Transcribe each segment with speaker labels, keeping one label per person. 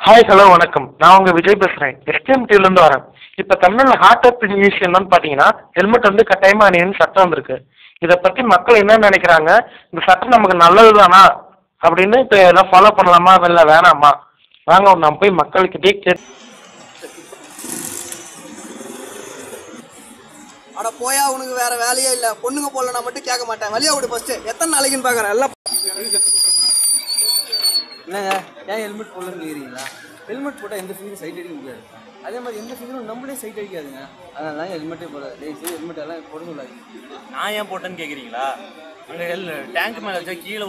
Speaker 1: Hi hello வணக்கம். நான் உங்க விஜய் பேசுறேன். எஸ்டிஎம்டிலேருந்து வரேன். இப்போ தமிழ்நாட்டில் ஹார்ட் அப் இஷ்யூ என்னன்னு பார்த்தீங்கன்னா, ஹெல்மெட் வந்து கட்டாயமாக அணியன்னு சட்டம் வந்திருக்கு. இதை பற்றி மக்கள் என்ன நினைக்கிறாங்க, இந்த சட்டம் நமக்கு நல்லது தானா அப்படின்னு இப்போ எல்லாம் ஃபாலோ பண்ணலாமா இல்லை வேணாமா? வாங்க நம்ம போய் மக்கள்கிட்டே கேட்டு.
Speaker 2: அட போயா, உனக்கு வேற வேலையே இல்லை. பொண்ணுங்க போல நான் மட்டும் கேட்க மாட்டேன். வழியா விடு ஃபர்ஸ்ட். எத்தனை நாளைக்குன்னு பார்க்குறேன் எல்லாம். என்னங்க ஏன் ஹெல்மெட் போடலன்னு கேட்குறீங்களா? ஹெல்மெட் போட்டால் எந்த ஃபிங்கரும் சைட் அடிக்க முடியாது. அதே மாதிரி எந்த ஃபிங்கரும் நம்மளே சைட் அடிக்காதுங்க. அதனால ஹெல்மெட்டே போட ஹெல்மெட் எல்லாம் போட சொல்லாது.
Speaker 3: நான் ஏன் போட்டேன்னு கேட்குறீங்களா? அங்கே டேங்க் மேலே வச்சா கீழே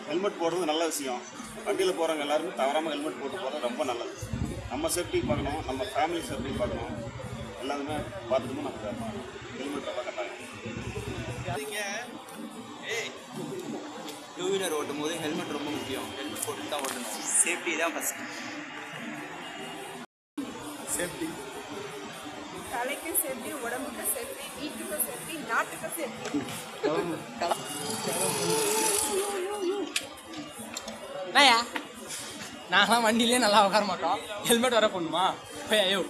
Speaker 4: ஹெல்மெட் போடுறது நல்ல விஷயம். வண்டியில் போகிறவங்க எல்லாருமே தவறாமல் ஹெல்மெட் போட்டு போகிறது ரொம்ப நல்லது. நம்ம சேஃப்டி பார்க்கணும், நம்ம ஃபேமிலி சேஃப்டி பார்க்கணும். எல்லாருமே பார்த்துட்டு நம்ம ஹெல்மெட் ரொம்ப கட்டாயம்.
Speaker 2: டூ வீலர் ஓட்டும் போது ஹெல்மெட் ரொம்ப முக்கியம். ஹெல்மெட் போட்டு தான் ஓட்டணும். சேஃப்டி தான் ஃபர்ஸ்ட்.
Speaker 4: சேஃப்டி
Speaker 5: தலைக்கு சேஃப்டி, உடம்புக்கு சேஃப்டி, வீட்டுக்கு சேஃப்டி, நாட்டுக்கு சேஃப்டி.
Speaker 6: என்னையா நாங்களாம் வண்டியிலே நல்லா உட்கார மாட்டோம். ஹெல்மெட் வர போடணுமா? ஐயோ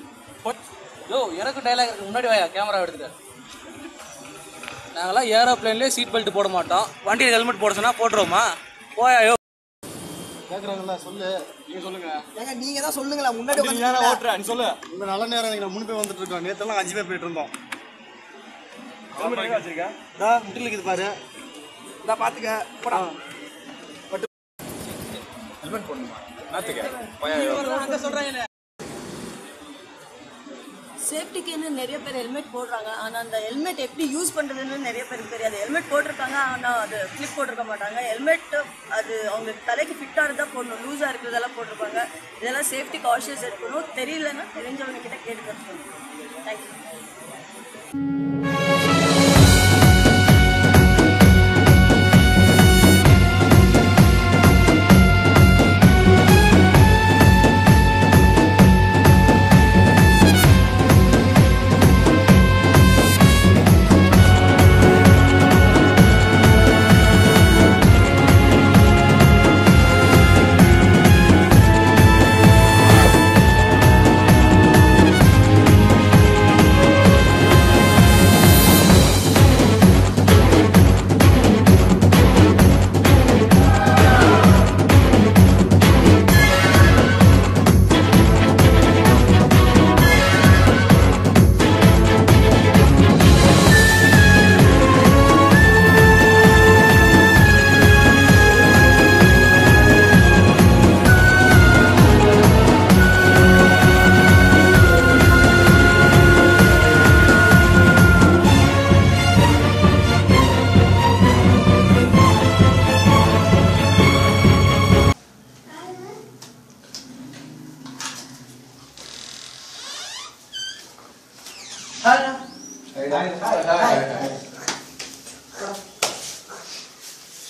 Speaker 6: யோ எனக்கு டைலாக் இருக்கு. முன்னாடி வாயா கேமரா எடுத்துக்க. நாங்களாம் ஏரோப்ளைன்லேயே சீட் பெல்ட் போட மாட்டோம். வண்டியில் ஹெல்மெட் போட சொன்னா போட்டுருவோமா? போயா
Speaker 4: கேட்குறாங்களா? சொல்லு, நீங்கள் சொல்லுங்கள்.
Speaker 2: ஏங்க நீங்கள் தான் சொல்லுங்களேன். முன்னாடி
Speaker 4: நேரம் ஓட்டுறேன், நீ சொல்லு. இந்த நல்ல நேரம் எனக்கு நான் 3 பேர் வந்துட்டு இருக்கோம். நேற்றெல்லாம் 5 பேர் போயிட்டு இருந்தோம். ஹெல்மெட் எங்கே வச்சிருக்கேன்? முட்டில் இருக்குது பாரு.
Speaker 2: இதான் பார்த்துக்க போடா.
Speaker 4: ஹெல்மெட் போடணுமா?
Speaker 6: அங்கே சொல்கிறாங்க.
Speaker 7: சேஃப்டிக்குன்னு நிறைய பேர் ஹெல்மெட் போடுறாங்க. ஆனால் அந்த ஹெல்மெட் எப்படி யூஸ் பண்ணுறதுன்னு நிறைய பேருக்கு தெரியாது. ஹெல்மெட் போட்டிருக்காங்க, ஆனால் அது கிளிப் போட்டிருக்க மாட்டாங்க. ஹெல்மெட் அது அவங்க தலைக்கு ஃபிட்டாக இருந்தால் போடணும். லூஸாக இருக்கிறதெல்லாம் போட்டிருப்பாங்க. இதெல்லாம் சேஃப்டி காஷியஸ் இருக்கணும். தெரியலன்னா தெரிஞ்சவங்க கிட்ட கேட்டு கற்றுக்கணும். தேங்க்யூ.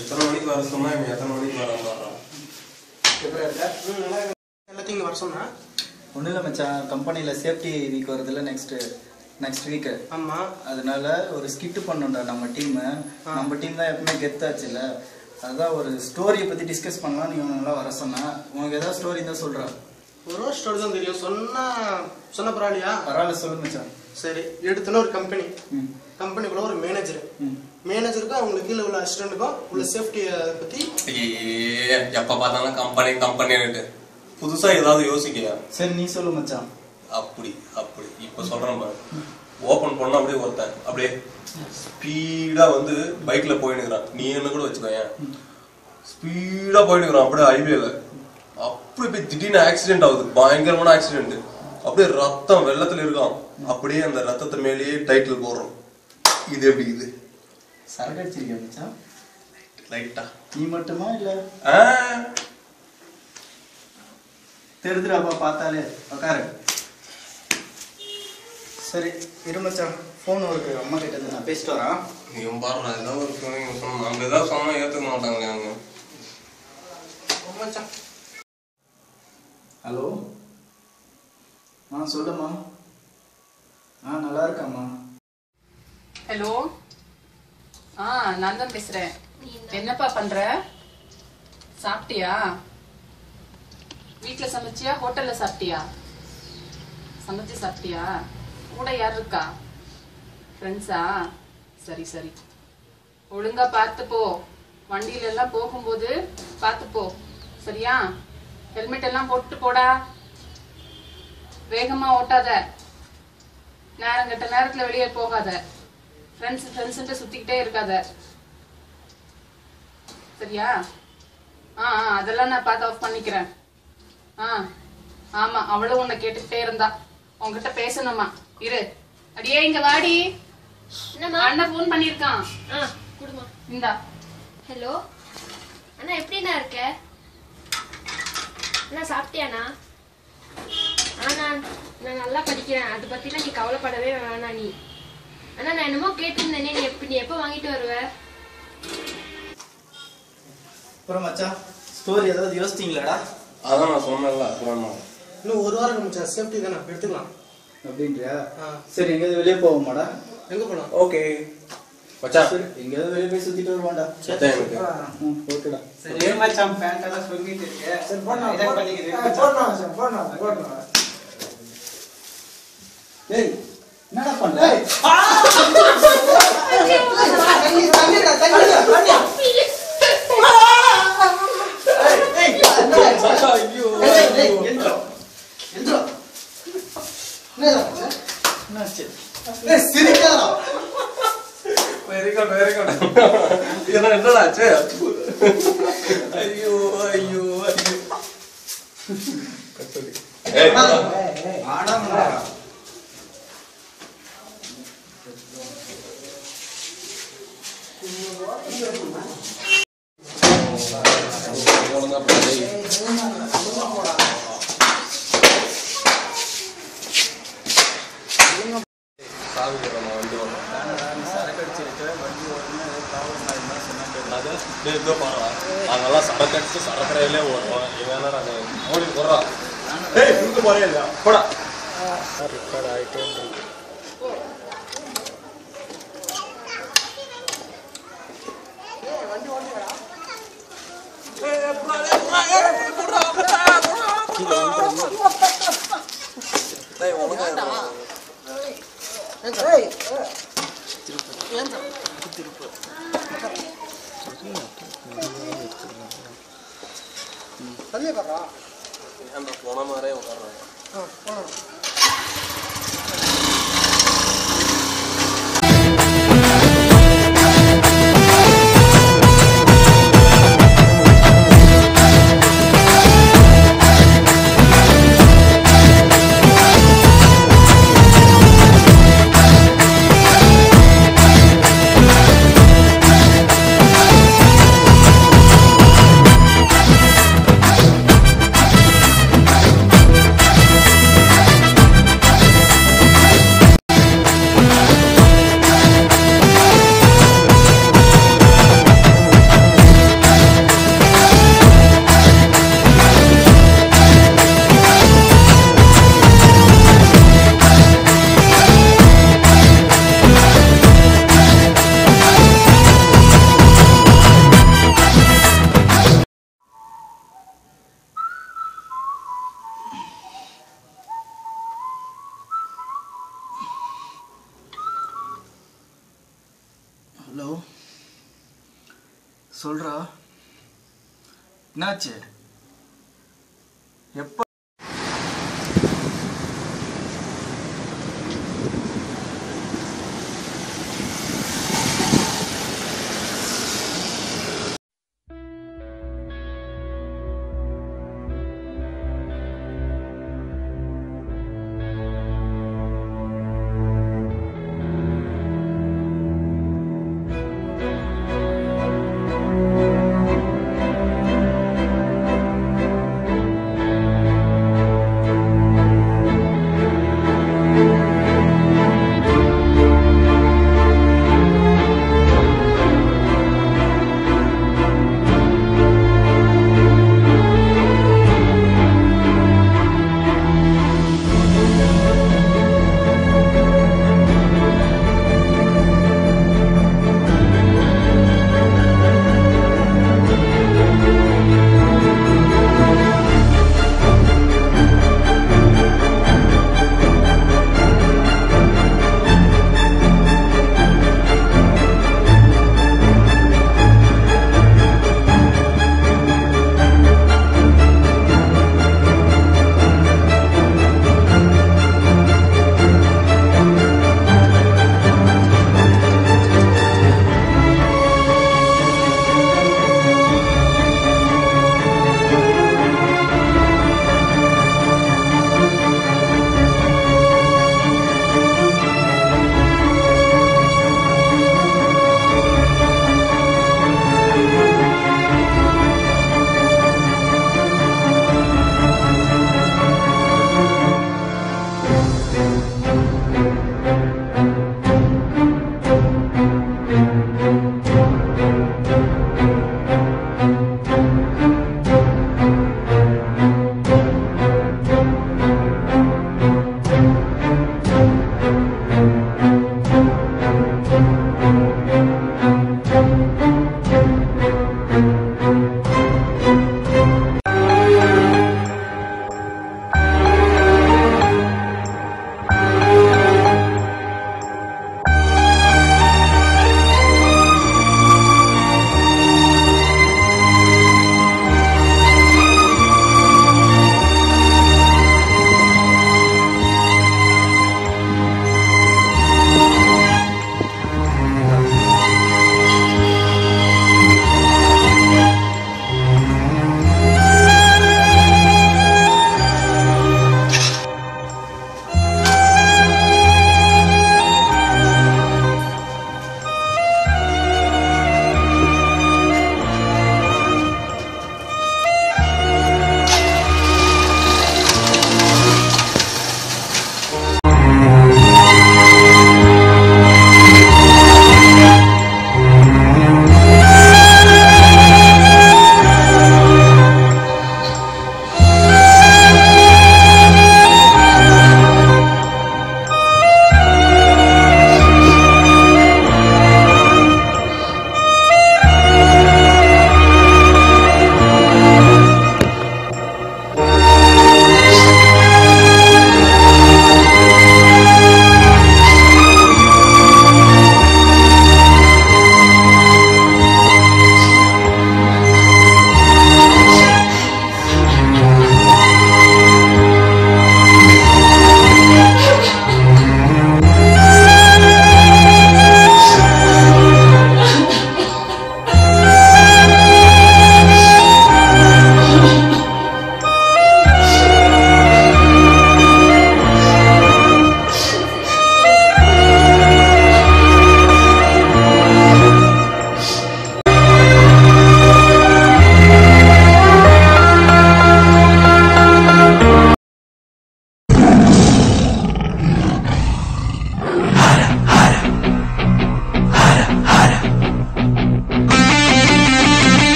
Speaker 8: எத்தனை மணிக்கு வர சொன்னா எத்தனை மணிக்கு வர
Speaker 2: எல்லாத்தையும் வர சொன்னா
Speaker 9: ஒன்றும் இல்லை மச்சான். கம்பெனியில் சேஃப்டி வீக் வருதுல்ல நெக்ஸ்ட் வீக்கு.
Speaker 2: ஆமாம்.
Speaker 9: அதனால ஒரு ஸ்கிட்டு பண்ணோம்டா நம்ம டீமு. நம்ம டீம் தான் எப்பவுமே கெத்தாச்சுல்ல. அதான் ஒரு ஸ்டோரியை பற்றி டிஸ்கஸ் பண்ணலாம். நீ உனக்குலாம் வர சொன்னா. உனக்கு ஏதாவது ஸ்டோரி தான் சொல்கிறேன்.
Speaker 2: ஒரு ஸ்டோரி தான் தெரியும். சொன்ன பரவாயில்லையா?
Speaker 9: பரவாயில்ல சொல்லு மச்சான்.
Speaker 2: சரி, எடுத்துன்னு ஒரு கம்பெனிக்குள்ள ஒரு மேனேஜருக்கும் அவங்களுக்கு கீழே உள்ள அசிஸ்டன்ட்டுக்கும் உள்ள சேஃப்டியை பற்றி
Speaker 8: எப்ப பார்த்தாலும் கம்பெனி புதுசா ஏதாவது யோசிக்க.
Speaker 9: சரி நீ சொல்லு மச்சான்.
Speaker 8: அப்படி இப்ப சொல்றேன் பாரு. ஓபன் பண்ணா அப்படியே ஒருத்தன் அப்படியே ஸ்பீடா வந்து பைக்ல போயினுக்கிறான். நீ என்ன கூட வச்சுக்கோயேன். ஸ்பீடா போயினுக்கிறான் அப்படியே ஹைவேல. அப்படி போய் திடீர்னு ஆக்சிடென்ட் ஆகுது. பயங்கரமான ஆக்சிடென்ட். அப்படியே ரத்தம் வெள்ளத்துல இருக்கான். அப்படியே அந்த ரத்தத்தை மேலேயே டைட்டில் போடுறோம். இது எப்படி இது
Speaker 9: சரக்கு அடிச்சிருக்கியா மச்சான்?
Speaker 8: லைட்டா.
Speaker 9: நீ மட்டுமா இல்லை தெரிஞ்சிடாப்பா பார்த்தாலே உக்காரு. சரி இரு மச்சான், ஃபோன் இருக்கு அம்மா கிட்ட. நான் பேசிட்டு வரேன்.
Speaker 8: நீ பாருடா, ஏதாவது ஒரு சொன்னோம். நம்ம ஏதாவது சொன்னா ஏற்றுக்க மாட்டாங்களே அவங்க.
Speaker 2: மச்சான்
Speaker 9: ஹலோ சொல்லுமா. நல்லா இருக்காம்மா.
Speaker 5: ஹலோ, நான் தான் பேசுகிறேன்.
Speaker 10: என்னப்பா பண்ற? சாப்பிட்டியா? வீட்ல சமைச்சியா ஹோட்டல்ல சாப்பிட்டியா? சமைச்சு சாப்பிட்டியா? கூட யார் இருக்கா? ஃப்ரெண்ட்ஸா? சரி சரி, ஒழுங்கா பார்த்து போ. வண்டியில எல்லாம் போகும்போது பார்த்து போ, சரியா? ஹெல்மெட் எல்லாம் போட்டு போடா. வேகமா ஓட்டாத. நேரம் கெட்ட நேரத்துல வெளியே போகாத. ஃப்ரெண்ட்ஸ் சுத்திக்கிட்டே இருக்காத, சரியா? அதெல்லாம் நான் பார்த்து ஆஃப் பண்ணிக்கிறேன். ஆமா, அவளும் உன்னை கேட்டுக்கிட்டே இருந்தா. உன்கிட்ட பேசணுமா? இரு. அடியே இங்க வாடி. அண்ணா போன் பண்ணிருக்கான். இந்தா.
Speaker 11: ஹலோ அண்ணா, எப்படிண்ணா இருக்க? அண்ணா சாப்பிட்டியாண்ணா? நான் நல்லா படிக்கிறேன், அதை பத்திலாம் நீ கவலைப்படவே வேணாம். நீ அண்ணா, நான் என்னமோ கேட்டிருந்தேனே, நீ எப்போ வாங்கிட்டு வருவ?
Speaker 9: அப்புறம் மச்சான், ஸ்டோரி ஏதாவது யோசிச்சிங்களாடா?
Speaker 8: அதான் நான் சொன்னேன்ல, அப்புறம்
Speaker 12: இன்னும் ஒரு வாரம் மச்சான், சேஃப்டி தானே, எடுத்துக்கலாம்
Speaker 9: அப்படின்றியா? சரி, எங்கேயாவது வெளியே போவோமாடா?
Speaker 12: எங்க போலாம்?
Speaker 8: ஓகே மச்சான்,
Speaker 9: எங்கேயாவது வெளியே போய் சுத்திட்டு வருவான்டா. ஓகேடா.
Speaker 2: சரி மச்சான், பேண்ட் எல்லாம் சொல்லிட்டு இருக்கு.
Speaker 12: சரி, போடலாம்.
Speaker 9: டேய், என்னடா பண்ற?
Speaker 8: என்னடா ஆச்சு? ஐயோ ஐயோ ஐயோ. அதெல்லாம் சரக்கு அடிச்சு சரக்கடையிலே ஓடுவோம். என்னடா ஓடி போடுறா? போறே இல்ல போடா. ரெக்கார்ட் ஆயிட்டே இருக்கு. போன மாதிரியே உட்கார்றாங்க.
Speaker 9: ஹலோ, சொல்றா, என்னாச்சு? எப்போ?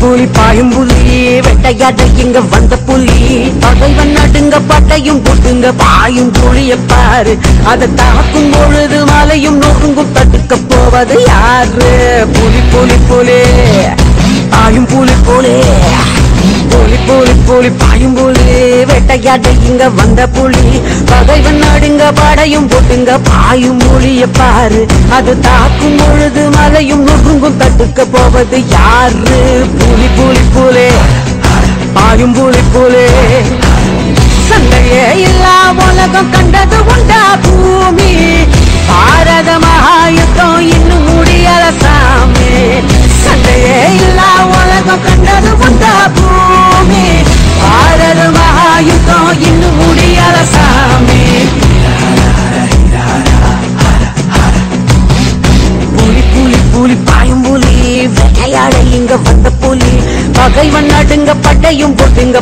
Speaker 13: புலி பாயும் புலி வெட்டையாட இங்க வந்த புலி பகைவன் நடுங்க பட்டையும் போட்டுங்க பாயும் புலிய பாரு அதை தாக்கும் பொழுது மலையும் நொறுங்கும் தடுக்க போவது யாரு புலி புலி புலி பாயும் புலி புலி புலி புலி புலி பாயும் புலி வெட்டையாட இங்க வந்த புலி பகைவன் நடுங்க படையும் போட்டுங்க பாயும் புலிய பாரு அது தாக்கும் பொழுது மலையும் நொறுங்கும் தடுக்க போவது யாரு புலி புலி புலி பாயும் புலி புலி சண்டையே இல்லா உலகம் கண்டது உண்டா பூமி பாரத மகாயுத்தம் இன்னும் முடியல சாமி சண்டையே இல்லா உலகம் கண்டது உண்டா பூமி பாரத மகாயுத்தம் இன்னும் முடியல சாமி புலி புலி புலி பாயும் புலி வேட்டையாட இங்க வந்த புலி பகைவன் நடுங்க பட்டையும் போட்டுங்க